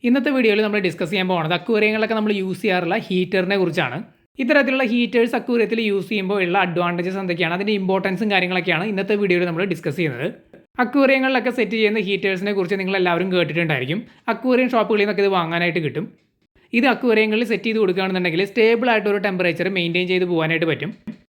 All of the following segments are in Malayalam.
ഇന്നത്തെ വീഡിയോയിൽ നമ്മൾ ഡിസ്കസ് ചെയ്യാൻ പോകുന്നത് അക്വേറിയങ്ങളിലൊക്കെ നമ്മൾ യൂസ് ചെയ്യാറുള്ള ഹീറ്ററിനെ കുറിച്ചാണ്. ഇത്തരത്തിലുള്ള ഹീറ്റേഴ്സ് അക്വേറിയത്തിൽ യൂസ് ചെയ്യുമ്പോൾ ഉള്ള അഡ്വാൻറ്റേജസ് എന്തൊക്കെയാണ്, അതിൻ്റെ ഇമ്പോർട്ടൻസും കാര്യങ്ങളൊക്കെയാണ് ഇന്നത്തെ വീഡിയോയിൽ നമ്മൾ ഡിസ്കസ് ചെയ്യുന്നത്. അക്വേറിയങ്ങളിലൊക്കെ സെറ്റ് ചെയ്യുന്ന ഹീറ്റേഴ്സിനെ കുറിച്ച് നിങ്ങൾ എല്ലാവരും കേട്ടിട്ടുണ്ടായിരിക്കും. അക്വേറിയം ഷോപ്പുകളിൽ നിന്നൊക്കെ ഇത് വാങ്ങാനായിട്ട് കിട്ടും. ഇത് അക്വേറിയങ്ങളിൽ സെറ്റ് ചെയ്ത് കൊടുക്കുകയാണെന്നുണ്ടെങ്കിൽ സ്റ്റേബിൾ ആയിട്ട് ഒരു ടെമ്പറേച്ചർ മെയിൻറ്റെയിൻ ചെയ്ത് പോകാനായിട്ട് പറ്റും.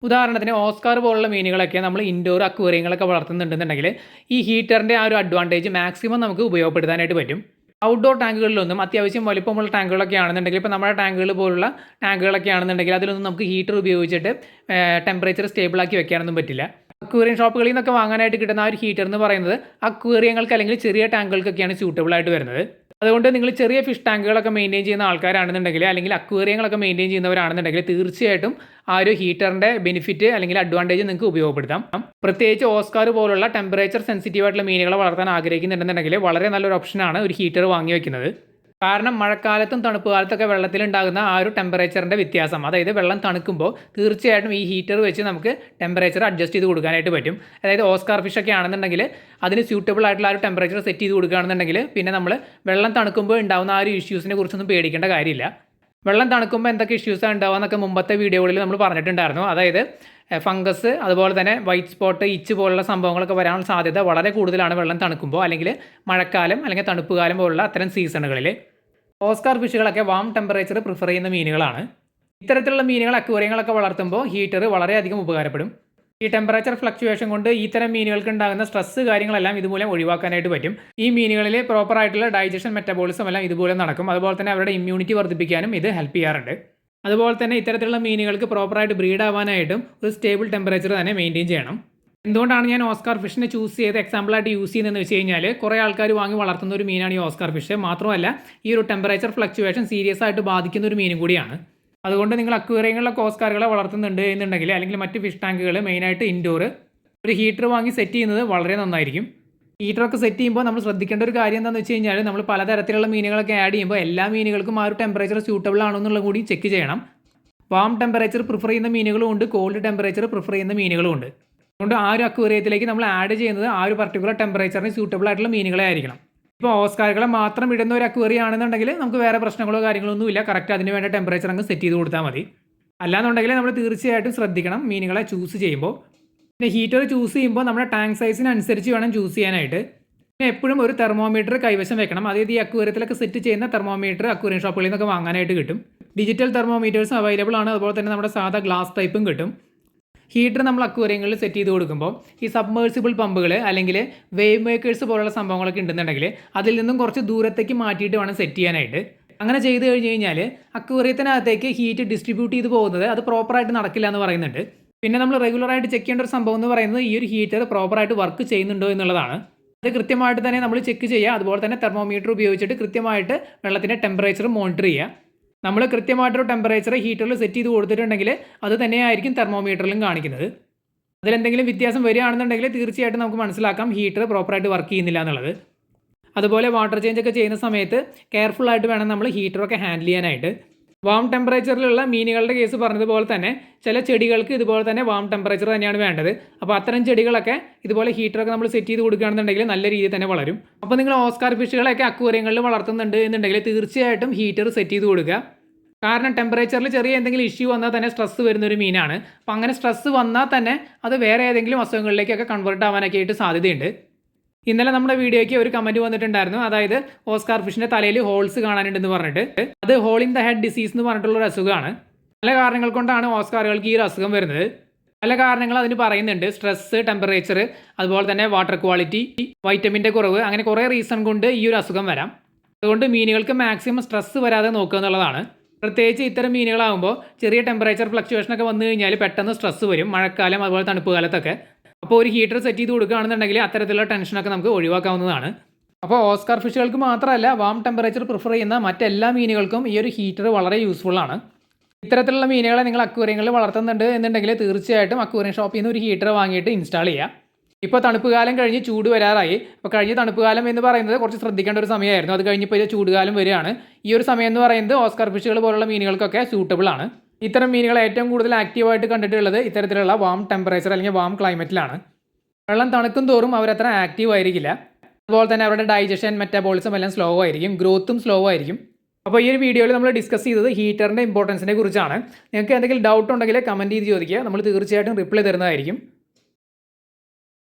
ഉദാഹരണത്തിന് ഓസ്കാർ പോലുള്ള മീനുകളൊക്കെ നമ്മൾ ഇൻഡോർ അക്വേറിയങ്ങളൊക്കെ വളർത്തുന്നുണ്ടെന്നുണ്ടെങ്കിൽ ഈ ഹീറ്ററിൻ്റെ ആ ഒരു അഡ്വാൻറ്റേജ് മാക്സിമം നമുക്ക് ഉപയോഗപ്പെടുത്താനായിട്ട് പറ്റും. ഔട്ട്ഡോർ ടാങ്കുകളിലൊന്നും അത്യാവശ്യം വലിപ്പമുള്ള ടാങ്കുകളൊക്കെ ആണെന്നുണ്ടെങ്കിൽ, ഇപ്പോൾ നമ്മുടെ ടാങ്കുകൾ പോലുള്ള ടാങ്കുകളൊക്കെ ആണെന്നുണ്ടെങ്കിൽ അതിലൊന്നും നമുക്ക് ഹീറ്റർ ഉപയോഗിച്ചിട്ട് ടെമ്പറേച്ചർ സ്റ്റേബിളാക്കി വെക്കാനൊന്നും പറ്റില്ല. അക്വേറിയം ഷോപ്പുകളിൽ നിന്നൊക്കെ വാങ്ങാനായിട്ട് കിട്ടുന്ന ആ ഒരു ഹീറ്റർ എന്ന് പറയുന്നത് അക്വേറിയങ്ങൾക്ക് അല്ലെങ്കിൽ ചെറിയ ടാങ്കുകൾക്കൊക്കെയാണ് സ്യൂട്ടബിൾ ആയിട്ട് വരുന്നത്. അതുകൊണ്ട് നിങ്ങൾ ചെറിയ ഫിഷ് ടാങ്കുകളൊക്കെ മെയിൻറ്റെയിൻ ചെയ്യുന്ന ആൾക്കാരാണെന്നുണ്ടെങ്കിൽ, അല്ലെങ്കിൽ അക്വേറിയങ്ങളൊക്കെ മെയിൻറ്റെയിൻ ചെയ്യുന്നവരാണെന്നുണ്ടെങ്കിൽ തീർച്ചയായിട്ടും ആ ഒരു ഹീറ്ററിൻ്റെ ബെനിഫിറ്റ് അല്ലെങ്കിൽ അഡ്വാൻറ്റേജ് നിങ്ങൾക്ക് ഉപയോഗപ്പെടുത്താം. പ്രത്യേകിച്ച് ഓസ്കാർ പോലുള്ള ടെമ്പറേച്ചർ സെൻസിറ്റീവ് ആയിട്ടുള്ള മീനുകളെ വളർത്താൻ ആഗ്രഹിക്കുന്നുണ്ടെന്നുണ്ടെങ്കിൽ വളരെ നല്ലൊരു ഓപ്ഷനാണ് ഒരു ഹീറ്റർ വാങ്ങി വയ്ക്കുന്നത്. കാരണം മഴക്കാലത്തും തണുപ്പ് കാലത്തൊക്കെ വെള്ളത്തിലുണ്ടാകുന്ന ആ ഒരു ടെമ്പറേച്ചറിൻ്റെ വ്യത്യാസം, അതായത് വെള്ളം തണുക്കുമ്പോൾ തീർച്ചയായിട്ടും ഈ ഹീറ്റർ വെച്ച് നമുക്ക് ടെമ്പറേച്ചർ അഡ്ജസ്റ്റ് ചെയ്ത് കൊടുക്കാനായിട്ട് പറ്റും. അതായത് ഓസ്കാർ ഫിഷ് ഒക്കെ ആണെന്നുണ്ടെങ്കിൽ അതിന് സ്യൂട്ടബിൾ ആയിട്ടുള്ള ആ ഒരു ടെമ്പറേച്ചർ സെറ്റ് ചെയ്ത് കൊടുക്കുകയാണെന്നുണ്ടെങ്കിൽ പിന്നെ നമ്മൾ വെള്ളം തണുക്കുമ്പോൾ ഉണ്ടാകുന്ന ആ ഒരു ഇഷ്യൂസിനെ കുറിച്ചൊന്നും പേടിക്കേണ്ട കാര്യമില്ല. വെള്ളം തണുക്കുമ്പോൾ എന്തൊക്കെ ഇഷ്യൂസാണ് ഉണ്ടാവുക മുമ്പത്തെ വീഡിയോകളിൽ നമ്മൾ പറഞ്ഞിട്ടുണ്ടായിരുന്നു. അതായത് ഫംഗസ്, അതുപോലെ തന്നെ വൈറ്റ് സ്പോട്ട്, ഇച്ച് പോലുള്ള സംഭവങ്ങളൊക്കെ വരാനുള്ള സാധ്യത വളരെ കൂടുതലാണ് വെള്ളം തണുക്കുമ്പോൾ, അല്ലെങ്കിൽ മഴക്കാലം അല്ലെങ്കിൽ തണുപ്പ് കാലം പോലുള്ള അത്തരം സീസണുകളിൽ. ഓസ്കാർ ഫിഷുകളൊക്കെ വാം ടെമ്പറേച്ചർ പ്രിഫർ ചെയ്യുന്ന മീനുകളാണ്. ഇത്തരത്തിലുള്ള മീനുകൾ അക്വേറിയങ്ങളൊക്കെ വളർത്തുമ്പോൾ ഹീറ്റർ വളരെയധികം ഉപകാരപ്പെടും. ഈ ടെമ്പറേച്ചർ ഫ്ലക്ച്വേഷൻ കൊണ്ട് ഇത്തരം മീനുകൾക്ക് ഉണ്ടാകുന്ന സ്ട്രെസ് കാര്യങ്ങളെല്ലാം ഇതുമൂലം ഒഴിവാക്കാനായിട്ട് പറ്റും. ഈ മീനുകളിൽ പ്രോപ്പറായിട്ടുള്ള ഡൈജഷൻ മെറ്റബോളിസം എല്ലാം ഇതുപോലെ നടക്കും. അതുപോലെ തന്നെ അവരുടെ ഇമ്മ്യൂണിറ്റി വർദ്ധിപ്പിക്കാനും ഇത് ഹെൽപ്പ് ചെയ്യാറുണ്ട്. അതുപോലെ തന്നെ ഇത്തരത്തിലുള്ള മീനുകൾക്ക് പ്രോപ്പറായിട്ട് ബ്രീഡ് ആവാനായിട്ടും ഒരു സ്റ്റേബിൾ ടെമ്പറേച്ചർ തന്നെ മെയിൻറ്റെയിൻ ചെയ്യണം. എന്തുകൊണ്ടാണ് ഞാൻ ഓസ്കാർ ഫിഷിനെ ചൂസ് ചെയ്ത് എക്സാമ്പിളായിട്ട് യൂസ് ചെയ്യുന്നതെന്ന് വെച്ച് കഴിഞ്ഞാൽ, കുറേ ആൾക്കാർ വാങ്ങി വളർത്തുന്ന ഒരു മീനാണ് ഈ ഓസ്കാർ ഫിഷ്. മാത്രമല്ല ഈ ഒരു ടെമ്പറേച്ചർ ഫ്ലക്ച്വേഷൻ സീരിയസ് ആയിട്ട് ബാധിക്കുന്ന ഒരു മീനും കൂടിയാണ്. അതുകൊണ്ട് നിങ്ങൾ അക്വേറിയങ്ങളിലൊക്കെ ഓസ്കാറുകളെ വളർത്തുന്നുണ്ട് എന്നുണ്ടെങ്കിൽ, അല്ലെങ്കിൽ മറ്റ് ഫിഷ് ടാങ്കുകൾ മെയിനായിട്ട് ഇൻഡോർ ഒരു ഹീറ്റർ വാങ്ങി സെറ്റ് ചെയ്യുന്നത് വളരെ നന്നായിരിക്കും. ഹീറ്ററൊക്കെ സെറ്റ് ചെയ്യുമ്പോൾ നമ്മൾ ശ്രദ്ധിക്കേണ്ട ഒരു കാര്യം എന്താണെന്ന് വെച്ച് കഴിഞ്ഞാൽ, നമ്മൾ പലതരത്തിലുള്ള മീനുകളൊക്കെ ആഡ് ചെയ്യുമ്പോൾ എല്ലാ മീനുകൾക്കും ആ ഒരു ടെമ്പറേച്ചർ സ്യൂട്ടബിൾ ആണോ എന്നുള്ളത് കൂടി ചെക്ക് ചെയ്യണം. വാം ടെമ്പറേച്ചർ പ്രിഫർ ചെയ്യുന്ന മീനുകളും ഉണ്ട്, കോൾഡ് ടെമ്പറേച്ചർ പ്രിഫർ ചെയ്യുന്ന മീനുകളും ഉണ്ട്. അതുകൊണ്ട് ആ ഒരു അക്വേറിയത്തിലേക്ക് നമ്മൾ ആഡ് ചെയ്യുന്നത് ആ ഒരു പർട്ടിക്കുലർ ടെമ്പറേച്ചറിന് സ്യൂട്ടബിൾ ആയിട്ടുള്ള മീനുകളെ ആയിരിക്കണം. ഇപ്പോൾ ഓസ്കാറുകളെ മാത്രം ഇടുന്ന ഒരു അക്വേറിയം ആണെന്നുണ്ടെങ്കിൽ നമുക്ക് വേറെ പ്രശ്നങ്ങളോ കാര്യങ്ങളോ ഒന്നുമില്ല. കറക്റ്റ് അതിന് വേണ്ട ടെമ്പറേച്ചർ അങ്ങ് സെറ്റ് ചെയ്ത് കൊടുത്താൽ മതി. അല്ലാന്നുണ്ടെങ്കിൽ നമ്മൾ തീർച്ചയായിട്ടും ശ്രദ്ധിക്കണം മീനുകളെ ചൂസ് ചെയ്യുമ്പോൾ. പിന്നെ ഹീറ്റർ ചൂസ് ചെയ്യുമ്പോൾ നമ്മുടെ ടാങ്ക് സൈസിനനുസരിച്ച് വേണം ചൂസ് ചെയ്യാനായിട്ട്. പിന്നെ എപ്പോഴും ഒരു തെർമോമീറ്റർ കൈവശം വെക്കണം. അതായത് ഈ അക്വേറിയത്തിലൊക്കെ സെറ്റ് ചെയ്യുന്ന തെർമോമീറ്റർ അക്വേറിയം ഷോപ്പുകളിൽ നിന്നൊക്കെ വാങ്ങാനായിട്ട് കിട്ടും. ഡിജിറ്റൽ തെർമോമീറ്റേഴ്സ് അവൈലബിൾ ആണ്. അതുപോലെ തന്നെ നമ്മുടെ സാധാ ഗ്ലാസ് ടൈപ്പും കിട്ടും. ഹീറ്റർ നമ്മൾ അക്വേറിയങ്ങളിൽ സെറ്റ് ചെയ്ത് കൊടുക്കുമ്പോൾ ഈ സബ്മേഴ്സിബിൾ പമ്പുകൾ അല്ലെങ്കിൽ വേവ് മേക്കേഴ്സ് പോലുള്ള സംഭവങ്ങളൊക്കെ ഉണ്ടെന്നുണ്ടെങ്കിൽ അതിൽ നിന്നും കുറച്ച് ദൂരത്തേക്ക് മാറ്റിയിട്ട് വേണം സെറ്റ് ചെയ്യാനായിട്ട്. അങ്ങനെ ചെയ്ത് കഴിഞ്ഞ് കഴിഞ്ഞാൽ അക്വേറിയത്തിനകത്തേക്ക് ഹീറ്റ് ഡിസ്ട്രിബ്യൂട്ട് ചെയ്ത് പോകുന്നത് അത് പ്രോപ്പറായിട്ട് നടക്കില്ല എന്ന് പറയുന്നുണ്ട്. പിന്നെ നമ്മൾ റെഗുലറായിട്ട് ചെക്ക് ചെയ്യേണ്ട ഒരു സംഭവം എന്ന് പറയുന്നത് ഈ ഒരു ഹീറ്റർ പ്രോപ്പറായിട്ട് വർക്ക് ചെയ്യുന്നുണ്ടോ എന്നുള്ളതാണ്. അത് കൃത്യമായിട്ട് തന്നെ നമ്മൾ ചെക്ക് ചെയ്യുക. അതുപോലെ തന്നെ തെർമോമീറ്റർ ഉപയോഗിച്ചിട്ട് കൃത്യമായിട്ട് വെള്ളത്തിൻ്റെ ടെമ്പറേച്ചർ മോണിറ്റർ ചെയ്യുക. നമ്മൾ കൃത്യമായിട്ടൊരു ടെമ്പറേച്ചർ ഹീറ്ററിൽ സെറ്റ് ചെയ്ത് കൊടുത്തിട്ടുണ്ടെങ്കിൽ അത് തന്നെയായിരിക്കും തെർമോമീറ്ററിലും കാണിക്കുന്നത്. അതിലെന്തെങ്കിലും വ്യത്യാസം വരികയാണെന്നുണ്ടെങ്കിൽ തീർച്ചയായിട്ടും നമുക്ക് മനസ്സിലാക്കാം ഹീറ്റർ പ്രോപ്പറായിട്ട് വർക്ക് ചെയ്യുന്നില്ല എന്നുള്ളത്. അതുപോലെ വാട്ടർ ചേഞ്ച് ഒക്കെ ചെയ്യുന്ന സമയത്ത് കെയർഫുള്ളായിട്ട് വേണം നമ്മൾ ഹീറ്ററൊക്കെ ഹാൻഡിൽ ചെയ്യാനായിട്ട്. വാം ടെമ്പറേച്ചറിലുള്ള മീനുകളുടെ കേസ് പറഞ്ഞതുപോലെ തന്നെ ചില ചെടികൾക്ക് ഇതുപോലെ തന്നെ വാം ടെമ്പറേച്ചർ തന്നെയാണ് വേണ്ടത്. അപ്പോൾ അത്തരം ചെടികളൊക്കെ ഇതുപോലെ ഹീറ്ററൊക്കെ നമ്മൾ സെറ്റ് ചെയ്ത് കൊടുക്കുകയാണെന്നുണ്ടെങ്കിൽ നല്ല രീതിയിൽ തന്നെ വളരും. അപ്പോൾ നിങ്ങൾ ഓസ്കാർ ഫിഷുകളൊക്കെ അക്വേറിയങ്ങളിൽ വളർത്തുന്നുണ്ട് എന്നുണ്ടെങ്കിൽ തീർച്ചയായിട്ടും ഹീറ്റർ സെറ്റ് ചെയ്ത് കൊടുക്കുക. കാരണം ടെമ്പറേച്ചറിൽ ചെറിയ എന്തെങ്കിലും ഇഷ്യൂ വന്നാൽ തന്നെ സ്ട്രെസ് വരുന്നൊരു മീനാണ്. അപ്പോൾ അങ്ങനെ സ്ട്രെസ് വന്നാൽ തന്നെ അത് വേറെ ഏതെങ്കിലും അസുഖങ്ങളിലേക്കൊക്കെ കൺവേർട്ട് ആവാനൊക്കെ ആയിട്ട് സാധ്യതയുണ്ട്. ഇന്നലെ നമ്മുടെ വീഡിയോയ്ക്ക് ഒരു കമൻറ്റ് വന്നിട്ടുണ്ടായിരുന്നു. അതായത് ഓസ്കാർ ഫിഷിൻ്റെ തലയിൽ ഹോൾസ് കാണാനുണ്ടെന്ന് പറഞ്ഞിട്ട്. അത് hole in the head disease എന്ന് പറഞ്ഞിട്ടുള്ളൊരു അസുഖമാണ്. പല കാരണങ്ങൾ കൊണ്ടാണ് ഓസ്കാറുകൾക്ക് ഈ ഒരു അസുഖം വരുന്നത്. പല കാരണങ്ങൾ അതിന് പറയുന്നുണ്ട്. സ്ട്രെസ്, ടെമ്പറേച്ചർ, അതുപോലെ തന്നെ വാട്ടർ ക്വാളിറ്റി, വൈറ്റമിൻ്റെ കുറവ്, അങ്ങനെ കുറേ റീസൺ കൊണ്ട് ഈ ഒരു അസുഖം വരാം. അതുകൊണ്ട് മീനുകൾക്ക് മാക്സിമം സ്ട്രെസ് വരാതെ നോക്കുക എന്നുള്ളതാണ്. പ്രത്യേകിച്ച് ഇത്തരം മീനുകളാകുമ്പോൾ ചെറിയ ടെമ്പറേച്ചർ ഫ്ലക്ച്വേഷനൊക്കെ വന്നു കഴിഞ്ഞാൽ പെട്ടെന്ന് സ്ട്രെസ് വരും, മഴക്കാലം അതുപോലെ തണുപ്പ് കാലത്തൊക്കെ. അപ്പോൾ ഒരു ഹീറ്റർ സെറ്റ് ചെയ്ത് കൊടുക്കുകയാണെന്നുണ്ടെങ്കിൽ അത്തരത്തിലുള്ള ടെൻഷനൊക്കെ നമുക്ക് ഒഴിവാക്കാവുന്നതാണ്. അപ്പോൾ ഓസ്കാർ ഫിഷുകൾക്ക് മാത്രമല്ല വാം ടെമ്പറേച്ചർ പ്രിഫർ ചെയ്യുന്ന മറ്റെല്ലാ മീനുകൾക്കും ഈ ഒരു ഹീറ്റർ വളരെ യൂസ്ഫുള്ളാണ്. ഇത്തരത്തിലുള്ള മീനുകളെ നിങ്ങൾ അക്വേറിയങ്ങളിൽ വളർത്തുന്നുണ്ട് എന്നുണ്ടെങ്കിൽ തീർച്ചയായിട്ടും അക്വേറിയം ഷോപ്പിൽ നിന്ന് ഒരു ഹീറ്റർ വാങ്ങിയിട്ട് ഇൻസ്റ്റാൾ ചെയ്യുക. ഇപ്പോൾ തണുപ്പ് കാലം കഴിഞ്ഞ് ചൂട് വരാറായി. അപ്പോൾ കഴിഞ്ഞ തണുപ്പ് കാലം എന്ന് പറയുന്നത് കുറച്ച് ശ്രദ്ധിക്കേണ്ട ഒരു സമയമായിരുന്നു. അത് കഴിഞ്ഞപ്പോൾ ഇത് ചൂടുകാലം വരികയാണ്. ഈ ഒരു സമയം എന്ന് പറയുന്നത് ഓസ്കാർ ഫിഷുകൾ പോലുള്ള മീനുകൾക്കൊക്കെ സ്യൂട്ടബിൾ ആണ്. ഇത്തരം മീനുകൾ ഏറ്റവും കൂടുതൽ ആക്റ്റീവായിട്ട് കണ്ടിട്ടുള്ളത് ഇത്തരത്തിലുള്ള വാം ടെമ്പറേച്ചർ അല്ലെങ്കിൽ വാം ക്ലൈമറ്റിലാണ്. വെള്ളം തണുക്കും തോറും അവരത്ര ആക്റ്റീവ് ആയിരിക്കില്ല. അതുപോലെ തന്നെ അവരുടെ ഡൈജഷൻ മെറ്റബോളിസം എല്ലാം സ്ലോ ആയിരിക്കും, ഗ്രോത്തും സ്ലോ ആയിരിക്കും. അപ്പോൾ ഈ ഒരു വീഡിയോയിൽ നമ്മൾ ഡിസ്കസ് ചെയ്തത് ഹീറ്ററിൻ്റെ ഇമ്പോർട്ടൻസിനെ കുറിച്ചാണ്. നിങ്ങൾക്ക് എന്തെങ്കിലും ഡൗട്ട് ഉണ്ടെങ്കിൽ കമൻറ്റ് ചെയ്ത് ചോദിക്കുക, നമ്മൾ തീർച്ചയായിട്ടും റിപ്ലൈ തരുന്നതായിരിക്കും.